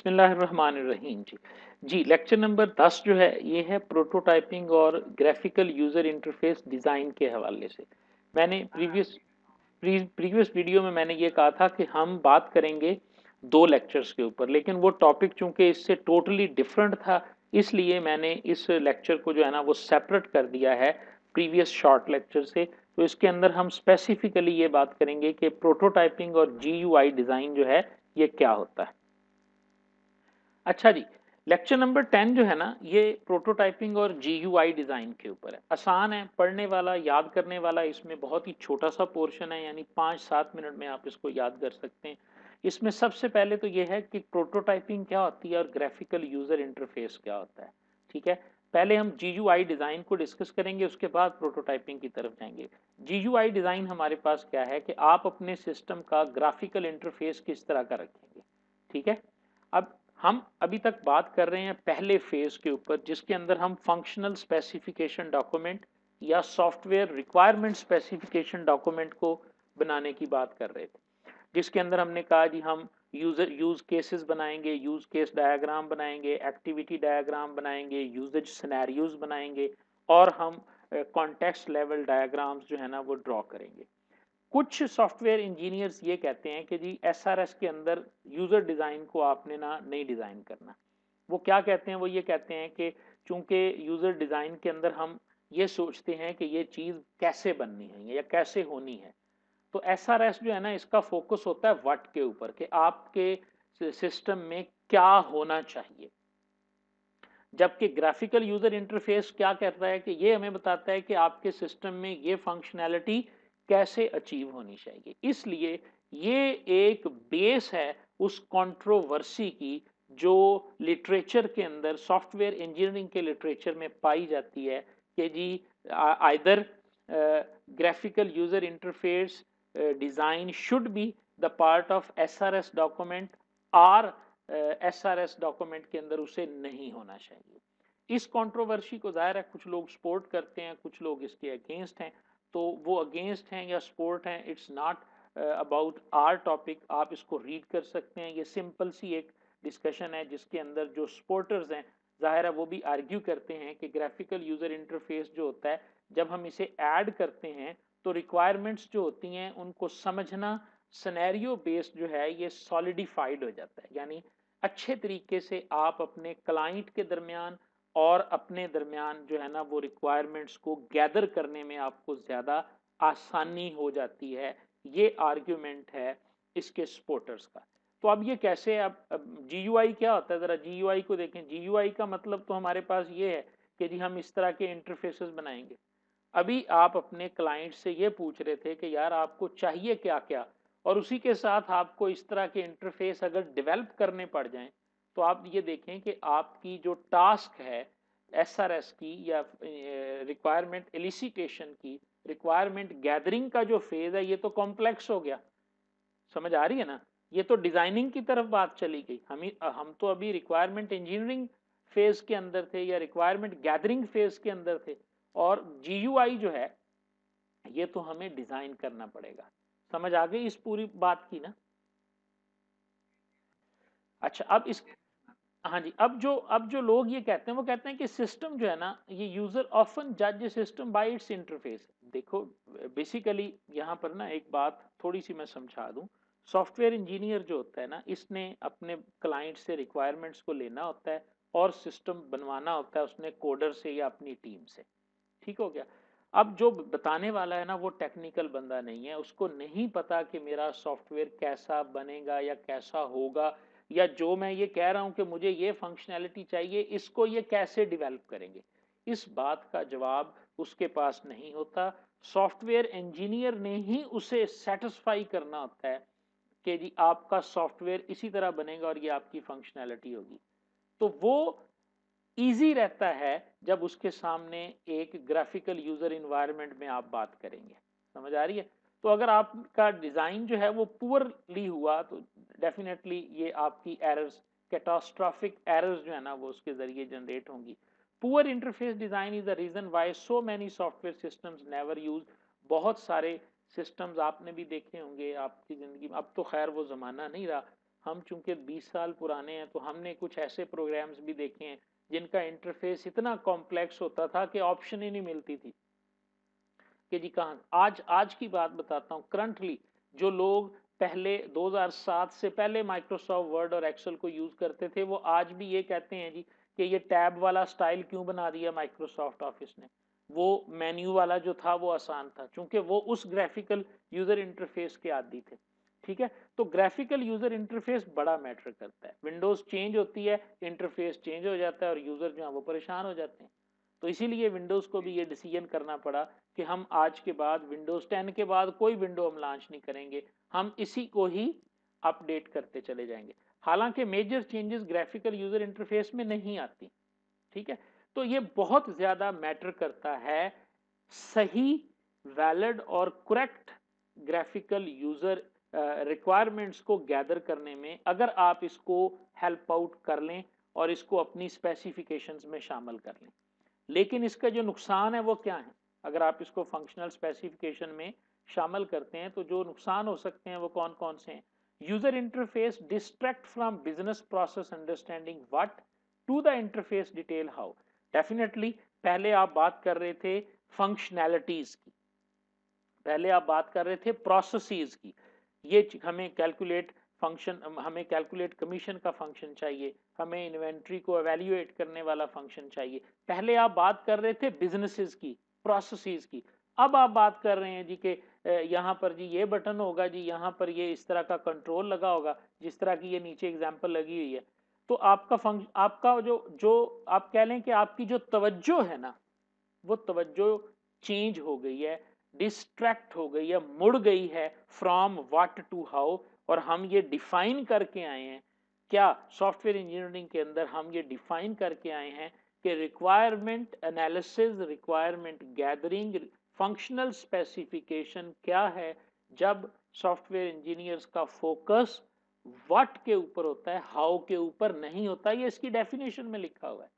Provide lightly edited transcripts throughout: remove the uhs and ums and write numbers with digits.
बिस्मिल्लाहिर्रहमानिर्रहीम जी। जी, lecture number 10 जो है ये है प्रोटोटाइपिंग और ग्राफिकल यूज़र इंटरफेस डिज़ाइन के हवाले से। मैंने प्रीवियस वीडियो में मैंने ये कहा था कि हम बात करेंगे 2 लेक्चर्स के ऊपर, लेकिन वो टॉपिक चूँकि इससे टोटली डिफरेंट था, इसलिए मैंने इस लेक्चर को जो है ना वो सेपरेट कर दिया है प्रीवियस शॉर्ट लेक्चर से। तो इसके अंदर हम स्पेसिफिकली ये बात करेंगे कि प्रोटोटाइपिंग और जीयूआई डिज़ाइन जो है ये क्या होता है। अच्छा जी, लेक्चर नंबर 10 जो है ना ये प्रोटोटाइपिंग और जीयूआई डिज़ाइन के ऊपर है। आसान है, पढ़ने वाला, याद करने वाला, इसमें बहुत ही छोटा सा पोर्शन है, यानी 5-7 मिनट में आप इसको याद कर सकते हैं। इसमें सबसे पहले तो ये है कि प्रोटोटाइपिंग क्या होती है और ग्राफिकल यूज़र इंटरफेस क्या होता है। ठीक है, पहले हम जीयूआई डिज़ाइन को डिस्कस करेंगे, उसके बाद प्रोटोटाइपिंग की तरफ जाएंगे। जीयूआई डिज़ाइन हमारे पास क्या है कि आप अपने सिस्टम का ग्राफिकल इंटरफेस किस तरह का रखेंगे। ठीक है, अब हम अभी तक बात कर रहे हैं पहले फेज के ऊपर, जिसके अंदर हम फंक्शनल स्पेसिफिकेशन डॉक्यूमेंट या सॉफ्टवेयर रिक्वायरमेंट स्पेसिफिकेशन डॉक्यूमेंट को बनाने की बात कर रहे थे, जिसके अंदर हमने कहा जी हम यूज केसेस बनाएंगे, यूज केस डायग्राम बनाएंगे, एक्टिविटी डायग्राम बनाएंगे, यूजेज सिनेरियोज बनाएंगे, और हम कॉन्टेक्स्ट लेवल डायग्राम्स जो है ना वो ड्रॉ करेंगे। कुछ सॉफ्टवेयर इंजीनियर्स ये कहते हैं कि जी एसआरएस के अंदर यूजर डिजाइन को आपने ना नहीं डिजाइन करना। वो क्या कहते हैं, वो ये कहते हैं कि चूंकि यूजर डिजाइन के अंदर हम ये सोचते हैं कि ये चीज कैसे बननी है या कैसे होनी है, तो एसआरएस जो है ना इसका फोकस होता है व्हाट के ऊपर, कि आपके सिस्टम में क्या होना चाहिए। जबकि ग्राफिकल यूजर इंटरफेस क्या करता है कि ये हमें बताता है कि आपके सिस्टम में ये फंक्शनैलिटी कैसे अचीव होनी चाहिए। इसलिए ये एक बेस है उस कंट्रोवर्सी की जो लिटरेचर के अंदर, सॉफ्टवेयर इंजीनियरिंग के लिटरेचर में पाई जाती है कि जी either graphical user interface design should be the part of SRS document, और एसआरएस डॉक्यूमेंट के अंदर उसे नहीं होना चाहिए। इस कंट्रोवर्सी को जाहिर है कुछ लोग सपोर्ट करते हैं, कुछ लोग इसके अगेंस्ट हैं। तो वो अगेंस्ट हैं या सपोर्ट हैं, it's not about our topic. आप इसको रीड कर सकते हैं, ये सिंपल सी एक डिस्कशन है जिसके अंदर जो सपोर्टर्स हैं जाहिर है वो भी आर्ग्यू करते हैं कि ग्राफिकल यूजर इंटरफेस जो होता है, जब हम इसे ऐड करते हैं तो रिक्वायरमेंट्स जो होती हैं उनको समझना सिनेरियो बेस्ड जो है ये सॉलिडिफाइड हो जाता है, यानी अच्छे तरीके से आप अपने क्लाइंट के दरमियान और अपने दरमियान जो है ना वो रिक्वायरमेंट्स को गैदर करने में आपको ज़्यादा आसानी हो जाती है। ये आर्ग्यूमेंट है इसके सपोर्टर्स का। तो अब ये कैसे, अब जीयूआई क्या होता है, ज़रा जीयूआई को देखें। जीयूआई का मतलब तो हमारे पास ये है कि जी हम इस तरह के इंटरफेसेस बनाएंगे। अभी आप अपने क्लाइंट से ये पूछ रहे थे कि यार आपको चाहिए क्या क्या, और उसी के साथ आपको इस तरह के इंटरफेस अगर डेवलप करने पड़ जाएं, तो आप ये देखें कि आपकी जो टास्क है एसआरएस की या रिक्वायरमेंट एलिसिटेशन की, रिक्वायरमेंट गैदरिंग का जो फेज है ये तो कॉम्प्लेक्स हो गया। समझ आ रही है ना, ये तो डिजाइनिंग की तरफ बात चली गई। हम तो अभी रिक्वायरमेंट इंजीनियरिंग फेज के अंदर थे या रिक्वायरमेंट गैदरिंग फेज के अंदर थे, और जीयूआई जो है ये तो हमें डिजाइन करना पड़ेगा। समझ आ गई इस पूरी बात की ना। अच्छा, अब इस, हाँ जी, अब जो लोग ये कहते हैं वो कहते हैं कि सिस्टम जो है ना, ये यूजर ऑफन जज सिस्टम बाय इट्स इंटरफेस। देखो, बेसिकली यहाँ पर ना एक बात थोड़ी सी मैं समझा दूं। सॉफ्टवेयर इंजीनियर जो होता है ना, इसने अपने क्लाइंट से रिक्वायरमेंट्स को लेना होता है और सिस्टम बनवाना होता है उसने कोडर से या अपनी टीम से। ठीक हो गया। अब जो बताने वाला है ना वो टेक्निकल बंदा नहीं है, उसको नहीं पता कि मेरा सॉफ्टवेयर कैसा बनेगा या कैसा होगा, या जो मैं ये कह रहा हूं कि मुझे ये फंक्शनैलिटी चाहिए, इसको ये कैसे डेवलप करेंगे। इस बात का जवाब उसके पास नहीं होता। सॉफ्टवेयर इंजीनियर ने ही उसे सेटिस्फाई करना होता है कि जी आपका सॉफ्टवेयर इसी तरह बनेगा और ये आपकी फंक्शनैलिटी होगी। तो वो इजी रहता है जब उसके सामने एक ग्राफिकल यूजर इन्वायरमेंट में आप बात करेंगे। समझ आ रही है। तो अगर आपका डिजाइन जो है वो पुअरली हुआ तो डेफिनेटली ये आपकी एरर्स, कैटास्ट्रॉफिक एरर्स जो है ना वो उसके जरिए जनरेट होंगी। Poor interface design is the reason why so many software systems never use. बहुत सारे सिस्टम्स आपने भी देखे होंगे आपकी जिंदगी में, अब तो खैर वो जमाना नहीं रहा। हम चूंकि 20 साल पुराने हैं तो हमने कुछ ऐसे प्रोग्राम्स भी देखे हैं जिनका इंटरफेस इतना कॉम्प्लेक्स होता था कि ऑप्शन ही नहीं मिलती थी कि जी कहाँ। आज आज की बात बताता हूँ, करंटली जो लोग पहले 2007 से पहले माइक्रोसॉफ्ट वर्ड और एक्सेल को यूज करते थे वो आज भी ये कहते हैं जी कि ये टैब वाला स्टाइल क्यों बना दिया माइक्रोसॉफ्ट ऑफिस ने। वो मेन्यू वाला जो था वो आसान था, क्योंकि वो उस ग्राफिकल यूजर इंटरफेस के आदी थे। ठीक है, तो ग्राफिकल यूजर इंटरफेस बड़ा मैटर करता है। विंडोज चेंज होती है, इंटरफेस चेंज हो जाता है और यूजर जो है वो परेशान हो जाते हैं। तो इसीलिए विंडोज को भी ये डिसीजन करना पड़ा कि हम आज के बाद विंडोज 10 के बाद कोई विंडो हम लॉन्च नहीं करेंगे, हम इसी को ही अपडेट करते चले जाएंगे। हालांकि major changes graphical user interface में नहीं आती। ठीक है, तो ये बहुत ज्यादा मैटर करता है सही, वैलिड और करेक्ट ग्राफिकल यूजर रिक्वायरमेंट्स को गैदर करने में। अगर आप इसको हेल्प आउट कर लें और इसको अपनी स्पेसिफिकेशंस में शामिल कर लें। लेकिन इसका जो नुकसान है वो क्या है, अगर आप इसको फंक्शनल स्पेसिफिकेशन में शामिल करते हैं तो जो नुकसान हो सकते हैं वो कौन कौन से हैं। User interface distract from business process understanding what to the interface detail how. Definitely पहले आप बात कर रहे थे फंक्शनैलिटीज की, पहले आप बात कर रहे थे प्रोसेसेस की। ये हमें कैलकुलेट फंक्शन, हमें कैलकुलेट कमीशन का फंक्शन चाहिए, हमें इन्वेंट्री को एवेल्युएट करने वाला फंक्शन चाहिए। पहले आप बात कर रहे थे बिजनेसेस की, प्रोसेसेस की। अब आप बात कर रहे हैं जी के यहाँ पर जी ये बटन होगा, जी यहाँ पर ये इस तरह का कंट्रोल लगा होगा, जिस तरह की ये नीचे एग्जांपल लगी हुई है। तो आपका फंक्शन, आपका जो जो आप कह लें कि आपकी जो तवज्जो है ना, वो तवज्जो चेंज हो गई है, डिस्ट्रैक्ट हो गई है, मुड़ गई है फ्रॉम व्हाट टू हाउ। और हम ये डिफाइन करके आए हैं, क्या सॉफ्टवेयर इंजीनियरिंग के अंदर हम ये डिफाइन करके आए हैं कि requirement analysis, requirement gathering, functional specification क्या है। जब सॉफ्टवेयर इंजीनियर्स का फोकस व्हाट के ऊपर होता है, हाउ के ऊपर नहीं होता, ये इसकी डेफिनेशन में लिखा हुआ है।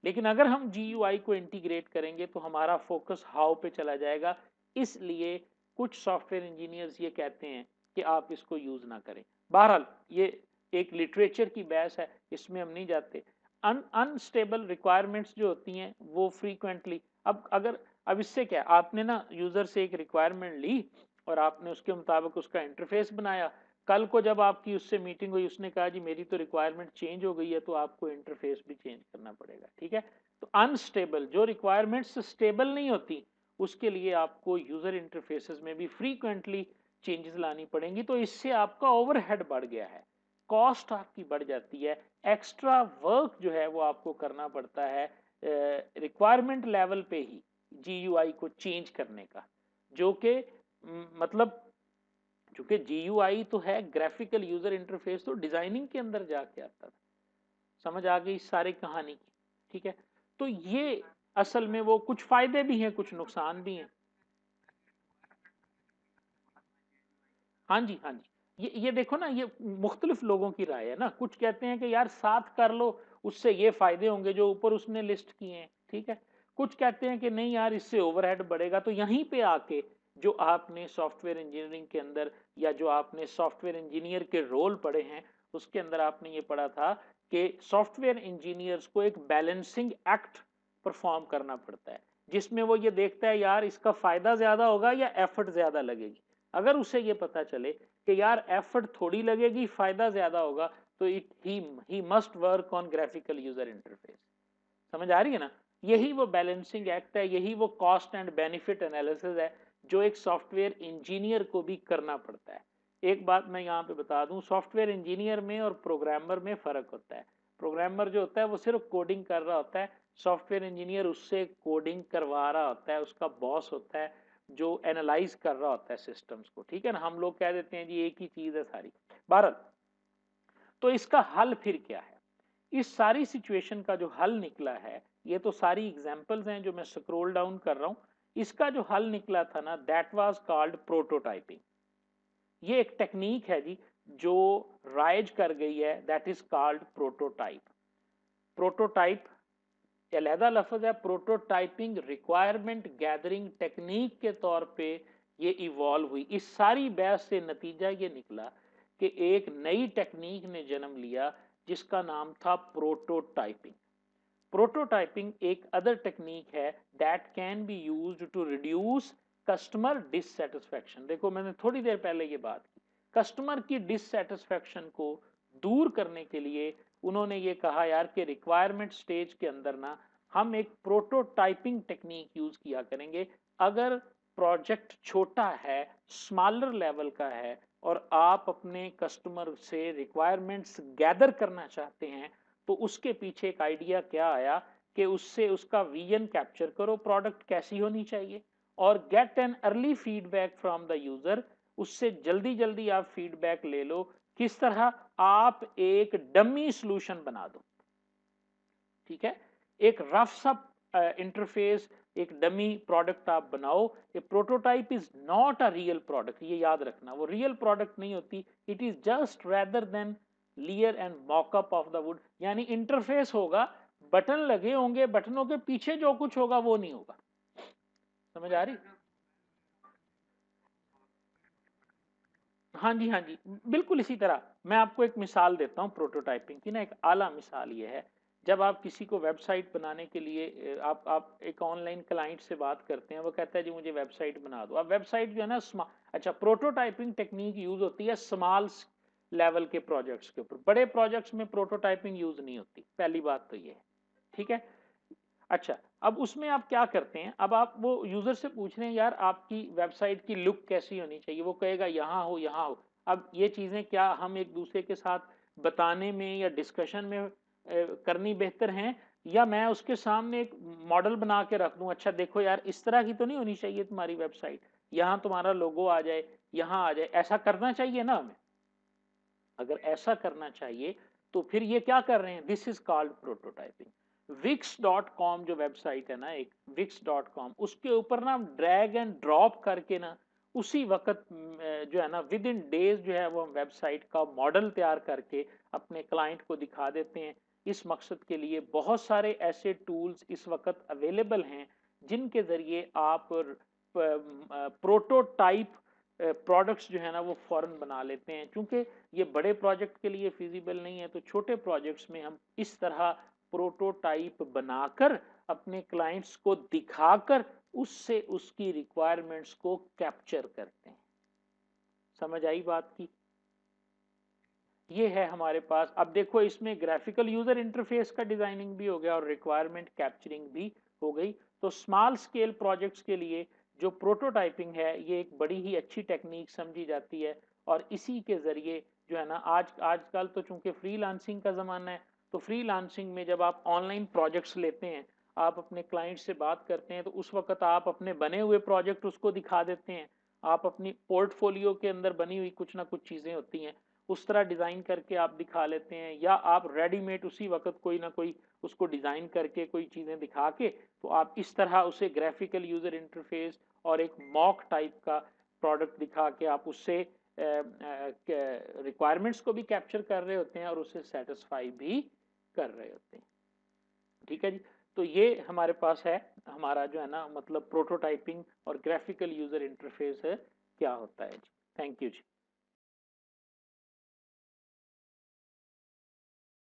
लेकिन अगर हम GUI को इंटीग्रेट करेंगे तो हमारा फोकस हाउ पे चला जाएगा। इसलिए कुछ सॉफ्टवेयर इंजीनियर्स ये कहते हैं कि आप इसको यूज ना करें। बहरहाल ये एक लिटरेचर की बहस है, इसमें हम नहीं जाते। अनस्टेबल रिक्वायरमेंट्स जो होती हैं वो फ्रीक्वेंटली, अब इससे क्या, आपने ना यूजर से एक रिक्वायरमेंट ली और आपने उसके मुताबिक उसका इंटरफेस बनाया। कल को जब आपकी उससे मीटिंग हुई, उसने कहा जी मेरी तो रिक्वायरमेंट चेंज हो गई है, तो आपको इंटरफेस भी चेंज करना पड़ेगा। ठीक है, तो अनस्टेबल जो रिक्वायरमेंट्स स्टेबल नहीं होती, उसके लिए आपको यूजर इंटरफेसेस में भी फ्रीक्वेंटली चेंजेस लानी पड़ेंगी। तो इससे आपका ओवरहेड बढ़ गया है, कॉस्ट आपकी बढ़ जाती है, एक्स्ट्रा वर्क जो है वो आपको करना पड़ता है रिक्वायरमेंट लेवल पे ही GUI को चेंज करने का। जो कि मतलब, चूंकि GUI तो है ग्राफिकल यूजर इंटरफेस, तो डिजाइनिंग के अंदर जाके आता था। समझ आ गई सारी कहानी की। ठीक है, तो ये असल में वो कुछ फायदे भी हैं कुछ नुकसान भी हैं। हाँ जी, हाँ जी, ये देखो ना, ये मुख्तलिफ लोगों की राय है ना। कुछ कहते हैं कि यार साथ कर लो, उससे ये फायदे होंगे जो ऊपर उसने लिस्ट किए हैं। ठीक है, कुछ कहते हैं कि नहीं यार इससे ओवरहेड बढ़ेगा। तो यहीं पे आके जो आपने सॉफ्टवेयर इंजीनियरिंग के अंदर, या जो आपने सॉफ्टवेयर इंजीनियर के रोल पढ़े हैं, उसके अंदर आपने ये पढ़ा था कि सॉफ्टवेयर इंजीनियर्स को एक बैलेंसिंग एक्ट परफॉर्म करना पड़ता है, जिसमें वो ये देखता है यार इसका फायदा ज्यादा होगा या एफर्ट ज्यादा लगेगी। अगर उसे ये पता चले कि यार एफर्ट थोड़ी लगेगी, फायदा ज्यादा होगा, तो it he must work on graphical user interface. समझ आ रही है ना। यही वो बैलेंसिंग एक्ट है, यही वो कॉस्ट एंड बेनिफिट एनालिसिस है जो एक सॉफ्टवेयर इंजीनियर को भी करना पड़ता है। एक बात मैं यहाँ पे बता दूं, सॉफ्टवेयर इंजीनियर में और प्रोग्रामर में फर्क होता है। प्रोग्रामर जो होता है वो सिर्फ कोडिंग कर रहा होता है, सॉफ्टवेयर इंजीनियर उससे कोडिंग करवा रहा होता है, उसका बॉस होता है जो एनालाइज कर रहा होता है सिस्टम्स को। ठीक है ना, हम लोग कह देते हैं जी एक ही चीज है सारी। भारत, तो इसका हल फिर क्या है। इस सारी सिचुएशन का जो हल निकला है, ये तो सारी एग्जांपल्स हैं जो मैं स्क्रॉल डाउन कर रहा हूं। इसका जो हल निकला था ना, दैट वाज कॉल्ड प्रोटोटाइपिंग। ये एक टेक्निक है जी जो राइज कर गई है, that is called prototype. Prototype अलहदा लफ्ज है, प्रोटोटाइपिंग रिक्वायरमेंट गैदरिंग टेक्निक के तौर पे ये इवॉल्व हुई। इस सारी बहस से नतीजा ये निकला कि एक नई टेक्निक ने जन्म लिया जिसका नाम था प्रोटोटाइपिंग। प्रोटोटाइपिंग एक अदर टेक्निक है that can be used to reduce customer dissatisfaction. देखो मैंने थोड़ी देर पहले ये बात की, कस्टमर की डिससेटिस्फैक्शन को दूर करने के लिए उन्होंने ये कहा यार कि रिक्वायरमेंट स्टेज के अंदर ना हम एक प्रोटोटाइपिंग टेक्निक यूज किया करेंगे। अगर प्रोजेक्ट छोटा है, स्मॉलर लेवल का है और आप अपने कस्टमर से रिक्वायरमेंट्स गैदर करना चाहते हैं, तो उसके पीछे एक आइडिया क्या आया कि उससे उसका विजन कैप्चर करो, प्रोडक्ट कैसी होनी चाहिए, और get an early feedback from the user. उससे जल्दी जल्दी आप फीडबैक ले लो। किस तरह? आप एक डमी सॉल्यूशन बना दो, ठीक है, एक रफ सा इंटरफेस, एक डमी प्रोडक्ट आप बनाओ। A prototype is not a real product, ये याद रखना, वो रियल प्रोडक्ट नहीं होती। It is just rather than layer and mockup of the wood. यानी इंटरफेस होगा, बटन लगे होंगे, बटनों के पीछे जो कुछ होगा वो नहीं होगा। समझ आ रही? हाँ जी, हाँ जी, बिल्कुल इसी तरह। मैं आपको एक मिसाल देता हूँ प्रोटोटाइपिंग की ना, एक आला मिसाल ये है। जब आप किसी को वेबसाइट बनाने के लिए आप एक ऑनलाइन क्लाइंट से बात करते हैं, वो कहता है जी मुझे वेबसाइट बना दो। अब वेबसाइट जो है ना अच्छा, प्रोटोटाइपिंग टेक्निक यूज होती है स्मॉल लेवल के प्रोजेक्ट्स के ऊपर, बड़े प्रोजेक्ट्स में प्रोटोटाइपिंग यूज नहीं होती, पहली बात तो ये है, ठीक है। अच्छा, अब उसमें आप क्या करते हैं, अब आप वो यूजर से पूछ रहे हैं यार आपकी वेबसाइट की लुक कैसी होनी चाहिए, वो कहेगा यहाँ हो यहाँ हो। अब ये चीजें क्या हम एक दूसरे के साथ बताने में या डिस्कशन में करनी बेहतर हैं, या मैं उसके सामने एक मॉडल बना के रख दूं, अच्छा देखो यार इस तरह की तो नहीं होनी चाहिए तुम्हारी वेबसाइट, यहाँ तुम्हारा लोगो आ जाए, यहाँ आ जाए, ऐसा करना चाहिए ना हमें। अगर ऐसा करना चाहिए तो फिर ये क्या कर रहे हैं, this is called prototyping. wix.com जो वेबसाइट है ना, एक wix.com, उसके ऊपर ना ड्रैग एंड ड्रॉप करके ना उसी वक्त जो है ना विद इन डेज जो है वो हम वेबसाइट का मॉडल तैयार करके अपने क्लाइंट को दिखा देते हैं। इस मकसद के लिए बहुत सारे ऐसे टूल्स इस वक्त अवेलेबल हैं जिनके जरिए आप प्रोटोटाइप प्रोडक्ट्स जो है ना वो फौरन बना लेते हैं। क्योंकि ये बड़े प्रोजेक्ट के लिए फिजिबल नहीं है, तो छोटे प्रोजेक्ट्स में हम इस तरह प्रोटोटाइप बनाकर अपने क्लाइंट्स को दिखाकर उससे उसकी रिक्वायरमेंट्स को कैप्चर करते हैं। समझ आई बात की? ये है हमारे पास। अब देखो इसमें ग्राफिकल यूजर इंटरफेस का डिजाइनिंग भी हो गया और रिक्वायरमेंट कैप्चरिंग भी हो गई। तो स्मॉल स्केल प्रोजेक्ट्स के लिए जो प्रोटोटाइपिंग है ये एक बड़ी ही अच्छी टेक्निक समझी जाती है। और इसी के जरिए जो है ना आजकल तो चूंकि फ्रीलांसिंग का ज़माना है, तो फ्रीलांसिंग में जब आप ऑनलाइन प्रोजेक्ट्स लेते हैं, आप अपने क्लाइंट से बात करते हैं, तो उस वक्त आप अपने बने हुए प्रोजेक्ट उसको दिखा देते हैं। आप अपनी पोर्टफोलियो के अंदर बनी हुई कुछ ना कुछ चीज़ें होती हैं, उस तरह डिज़ाइन करके आप दिखा लेते हैं, या आप रेडीमेड उसी वक्त कोई ना कोई उसको डिज़ाइन करके कोई चीज़ें दिखा के, तो आप इस तरह उसे ग्राफिकल यूज़र इंटरफेस और एक मॉक टाइप का प्रोडक्ट दिखा के आप उससे रिक्वायरमेंट्स को भी कैप्चर कर रहे होते हैं और उसे सेटिस्फाई भी कर रहे होते हैं। ठीक है जी। तो ये हमारे पास है, हमारा जो है ना मतलब प्रोटोटाइपिंग और ग्राफिकल यूज़र इंटरफेस है क्या होता है जी। Thank you ji.